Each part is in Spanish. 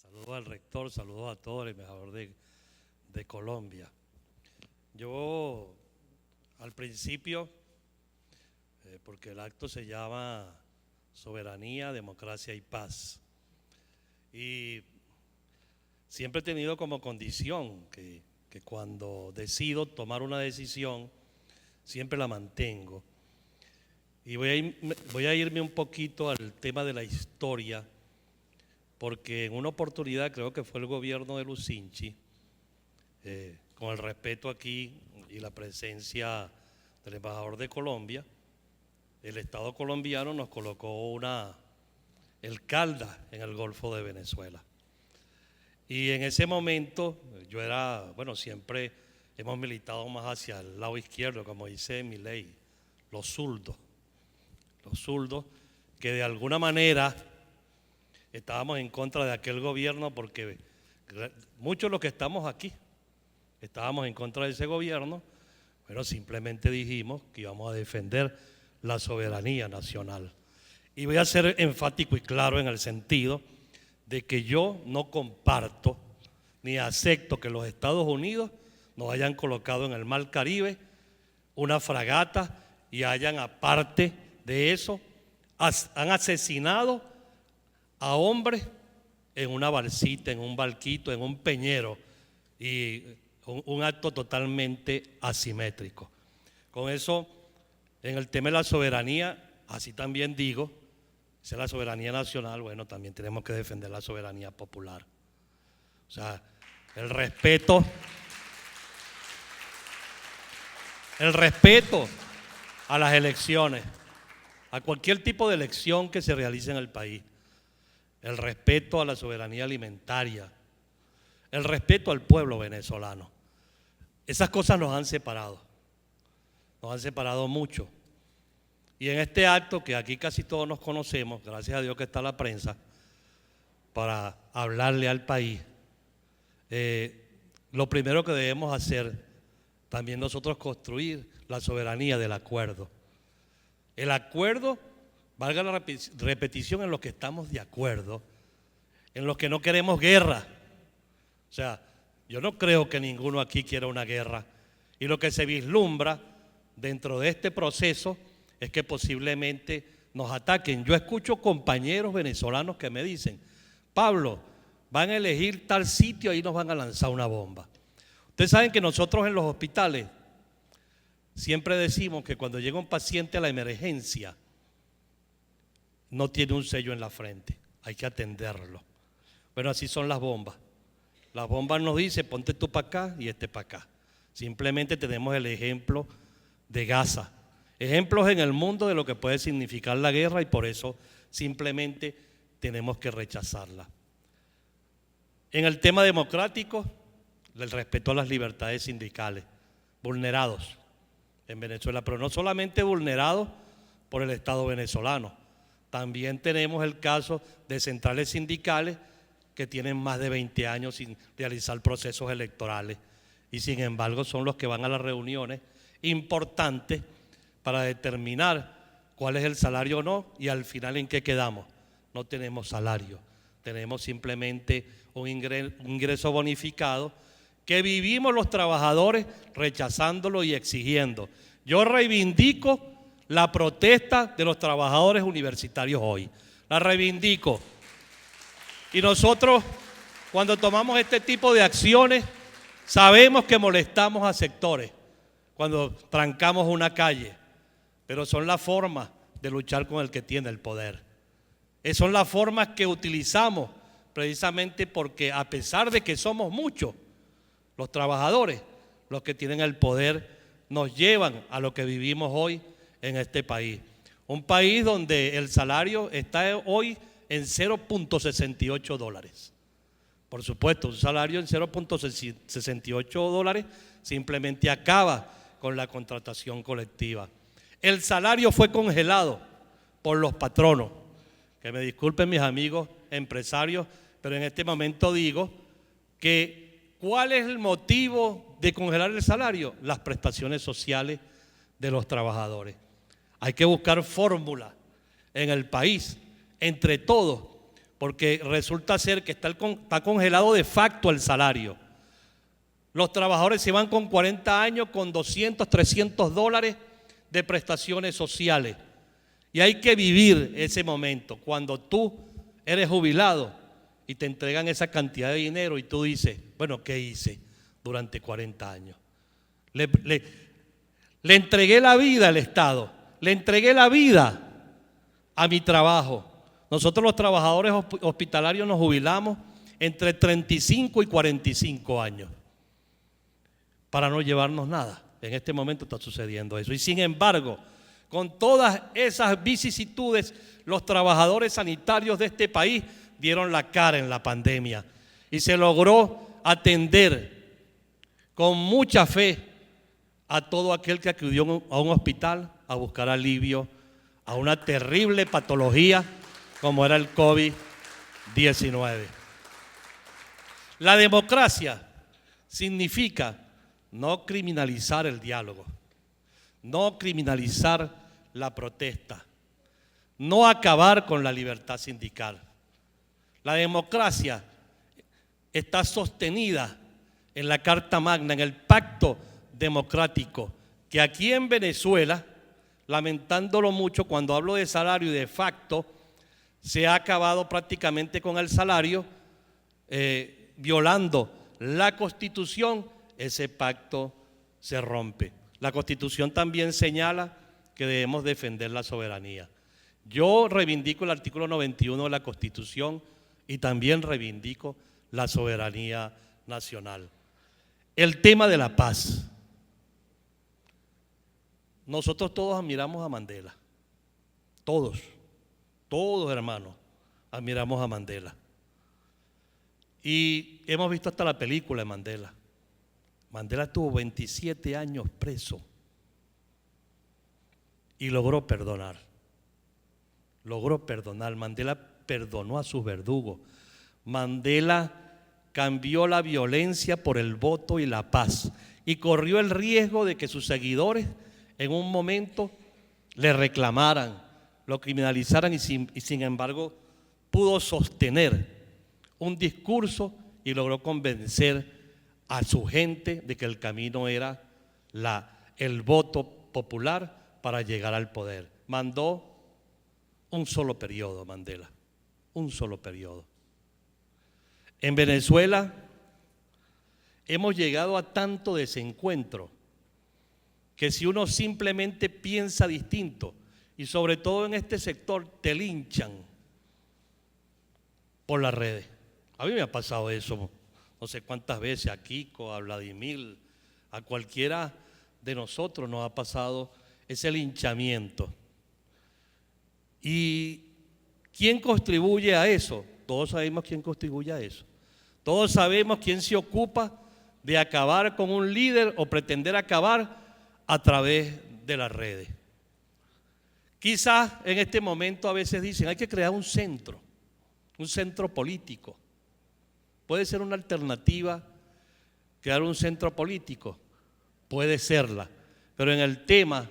Saludos al rector, saludos a todo el embajador de Colombia. Yo al principio, porque el acto se llama Soberanía, Democracia y Paz, y siempre he tenido como condición que cuando decido tomar una decisión, siempre la mantengo. Y voy a irme un poquito al tema de la historia, porque en una oportunidad, creo que fue el gobierno de Lucinchi, con el respeto aquí y la presencia del embajador de Colombia, el Estado colombiano nos colocó el Calda en el Golfo de Venezuela. Y en ese momento yo era, bueno, siempre hemos militado más hacia el lado izquierdo, como dice Milei, los zurdos, que de alguna manera estábamos en contra de aquel gobierno, porque muchos de los que estamos aquí estábamos en contra de ese gobierno, pero simplemente dijimos que íbamos a defender la soberanía nacional. Y voy a ser enfático y claro en el sentido de que yo no comparto ni acepto que los Estados Unidos nos hayan colocado en el Mar Caribe una fragata y hayan, aparte de eso, han asesinado a hombres en una balsita, en un barquito, en un peñero, y un acto totalmente asimétrico. Con eso, en el tema de la soberanía, así también digo, si es la soberanía nacional, bueno, también tenemos que defender la soberanía popular. O sea, el respeto a las elecciones, a cualquier tipo de elección que se realice en el país, el respeto a la soberanía alimentaria, el respeto al pueblo venezolano. Esas cosas nos han separado mucho. Y en este acto, que aquí casi todos nos conocemos, gracias a Dios que está la prensa, para hablarle al país, lo primero que debemos hacer, también nosotros, construir la soberanía del acuerdo. El acuerdo, valga la repetición, en los que estamos de acuerdo, en los que no queremos guerra. O sea, yo no creo que ninguno aquí quiera una guerra. Y lo que se vislumbra dentro de este proceso es que posiblemente nos ataquen. Yo escucho compañeros venezolanos que me dicen: Pablo, van a elegir tal sitio, ahí nos van a lanzar una bomba. Ustedes saben que nosotros en los hospitales siempre decimos que cuando llega un paciente a la emergencia no tiene un sello en la frente, hay que atenderlo. Bueno, así son las bombas. Las bombas nos dicen: ponte tú para acá y este para acá. Simplemente tenemos el ejemplo de Gaza, ejemplos en el mundo de lo que puede significar la guerra, y por eso simplemente tenemos que rechazarla. En el tema democrático, el respeto a las libertades sindicales, vulnerados en Venezuela, pero no solamente vulnerados por el Estado venezolano, también tenemos el caso de centrales sindicales que tienen más de 20 años sin realizar procesos electorales, y sin embargo son los que van a las reuniones importantes para determinar cuál es el salario o no, y al final ¿en qué quedamos? No tenemos salario, tenemos simplemente un ingreso bonificado que vivimos los trabajadores rechazándolo y exigiendo. Yo reivindico la protesta de los trabajadores universitarios hoy, la reivindico. Y nosotros, cuando tomamos este tipo de acciones, sabemos que molestamos a sectores cuando trancamos una calle, pero son las formas de luchar con el que tiene el poder. Son las formas que utilizamos precisamente porque, a pesar de que somos muchos, los trabajadores, los que tienen el poder, nos llevan a lo que vivimos hoy en este país. Un país donde el salario está hoy en $0.68. Por supuesto, un salario en $0.68 simplemente acaba con la contratación colectiva. El salario fue congelado por los patronos. Que me disculpen mis amigos empresarios, pero en este momento digo que ¿cuál es el motivo de congelar el salario? Las prestaciones sociales de los trabajadores. Hay que buscar fórmulas en el país, entre todos, porque resulta ser que está congelado de facto el salario. Los trabajadores se van con 40 años con 200, 300 dólares de prestaciones sociales. Y hay que vivir ese momento cuando tú eres jubilado y te entregan esa cantidad de dinero y tú dices, bueno, ¿qué hice durante 40 años? Le entregué la vida al Estado, le entregué la vida a mi trabajo. Nosotros los trabajadores hospitalarios nos jubilamos entre 35 y 45 años para no llevarnos nada. En este momento está sucediendo eso. Y sin embargo, con todas esas vicisitudes, los trabajadores sanitarios de este país dieron la cara en la pandemia y se logró atender con mucha fe a todo aquel que acudió a un hospital a buscar alivio a una terrible patología como era el COVID-19. La democracia significa no criminalizar el diálogo, no criminalizar la protesta, no acabar con la libertad sindical. La democracia está sostenida en la Carta Magna, en el Pacto Democrático, que aquí en Venezuela, lamentándolo mucho, cuando hablo de salario y de facto, se ha acabado prácticamente con el salario, violando la Constitución. Ese pacto se rompe. La Constitución también señala que debemos defender la soberanía. Yo reivindico el artículo 91 de la Constitución y también reivindico la soberanía nacional. El tema de la paz. Nosotros todos admiramos a Mandela. Todos hermanos, admiramos a Mandela. Y hemos visto hasta la película de Mandela. Mandela estuvo 27 años preso y logró perdonar. Mandela perdonó a sus verdugos. Mandela cambió la violencia por el voto y la paz y corrió el riesgo de que sus seguidores en un momento le reclamaran, lo criminalizaran y sin embargo pudo sostener un discurso y logró convencer a su gente de que el camino era el voto popular para llegar al poder. Mandó un solo periodo, Mandela, un solo periodo. En Venezuela hemos llegado a tanto desencuentro que si uno simplemente piensa distinto, y sobre todo en este sector, te linchan por las redes. A mí me ha pasado eso no sé cuántas veces, a Kiko, a Vladimir, a cualquiera de nosotros nos ha pasado ese linchamiento. ¿Y quién contribuye a eso? Todos sabemos quién contribuye a eso. Todos sabemos quién se ocupa de acabar con un líder o pretender acabar a través de las redes. Quizás en este momento a veces dicen hay que crear un centro político. Puede ser una alternativa crear un centro político, puede serla, pero en el tema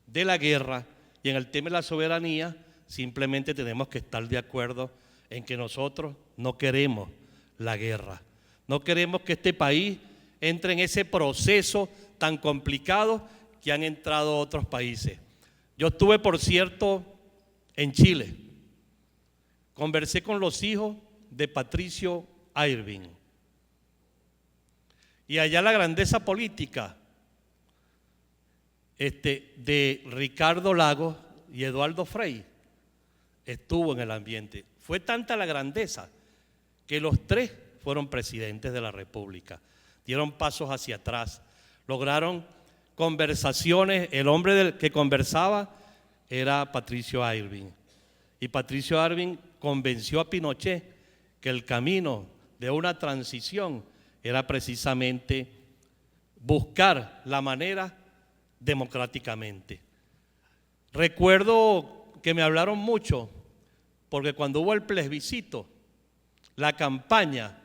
de la guerra y en el tema de la soberanía simplemente tenemos que estar de acuerdo en que nosotros no queremos la guerra, no queremos que este país entre en ese proceso tan complicado que han entrado otros países. Yo estuve, por cierto, en Chile, conversé con los hijos de Patricio Aylwin. Y allá la grandeza política de Ricardo Lagos y Eduardo Frei estuvo en el ambiente. Fue tanta la grandeza que los tres fueron presidentes de la República. Dieron pasos hacia atrás, lograron conversaciones. El hombre que conversaba era Patricio Aylwin. Y Patricio Aylwin convenció a Pinochet que el camino de una transición era precisamente buscar la manera democráticamente. Recuerdo que me hablaron mucho porque cuando hubo el plebiscito, la campaña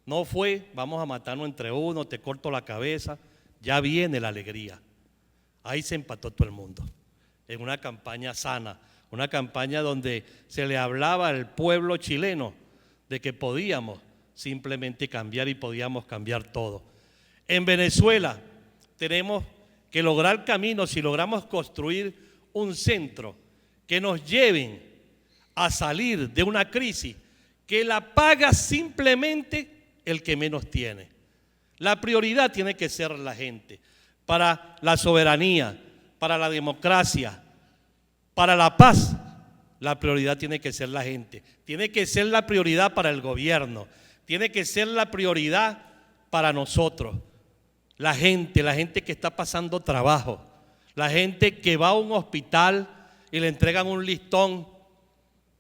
no fue vamos a matarnos entre uno, te corto la cabeza, ya viene la alegría. Ahí se empató todo el mundo en una campaña sana, una campaña donde se le hablaba al pueblo chileno de que podíamos simplemente cambiar y podíamos cambiar todo. En Venezuela tenemos que lograr caminos, si logramos construir un centro que nos lleven a salir de una crisis que la paga simplemente el que menos tiene. La prioridad tiene que ser la gente, para la soberanía, para la democracia, para la paz. La prioridad tiene que ser la gente, tiene que ser la prioridad para el gobierno, tiene que ser la prioridad para nosotros. La gente que está pasando trabajo, la gente que va a un hospital y le entregan un listón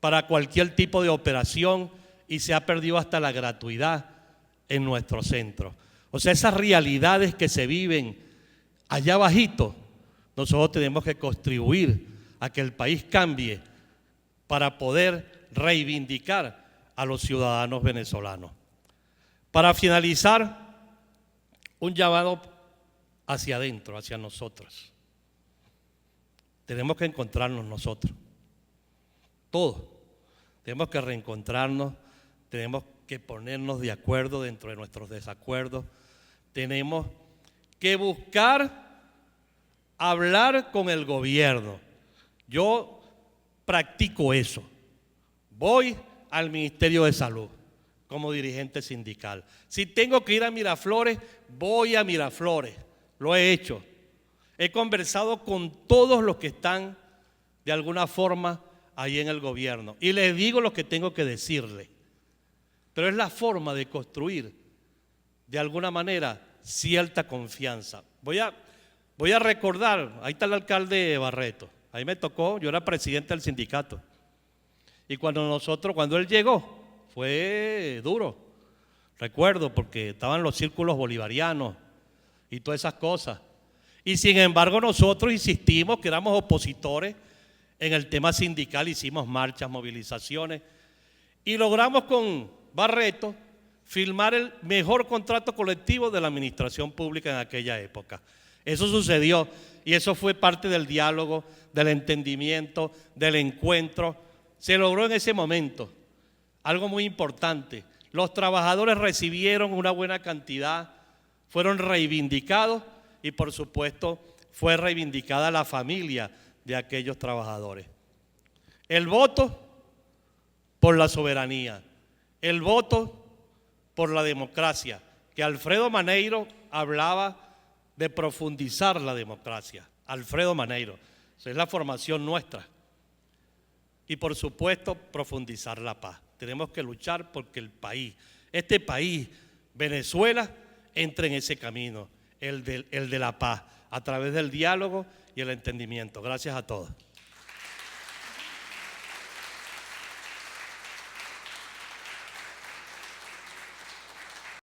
para cualquier tipo de operación y se ha perdido hasta la gratuidad en nuestro centro. O sea, esas realidades que se viven allá abajito, nosotros tenemos que contribuir a que el país cambie para poder reivindicar a los ciudadanos venezolanos. Para finalizar, un llamado hacia adentro, hacia nosotros. Tenemos que encontrarnos nosotros, todos. Tenemos que reencontrarnos, tenemos que ponernos de acuerdo dentro de nuestros desacuerdos. Tenemos que buscar hablar con el gobierno. Yo practico eso. Voy al Ministerio de Salud como dirigente sindical. Si tengo que ir a Miraflores, voy a Miraflores. Lo he hecho. He conversado con todos los que están de alguna forma ahí en el gobierno y les digo lo que tengo que decirles. Pero es la forma de construir de alguna manera cierta confianza. Voy a recordar, ahí está el alcalde Barreto, ahí me tocó, yo era presidente del sindicato. Y cuando él llegó, fue duro. Recuerdo, porque estaban los círculos bolivarianos y todas esas cosas. Y sin embargo nosotros insistimos que éramos opositores en el tema sindical, hicimos marchas, movilizaciones y logramos con Barreto firmar el mejor contrato colectivo de la administración pública en aquella época. Eso sucedió y eso fue parte del diálogo, del entendimiento, del encuentro. Se logró en ese momento algo muy importante. Los trabajadores recibieron una buena cantidad, fueron reivindicados y por supuesto fue reivindicada la familia de aquellos trabajadores. El voto por la soberanía, el voto por la democracia, que Alfredo Maneiro hablaba de profundizar la democracia. Alfredo Maneiro, esa es la formación nuestra. Y por supuesto profundizar la paz. Tenemos que luchar porque el país, este país, Venezuela, entre en ese camino, el de la paz, a través del diálogo y el entendimiento. Gracias a todos.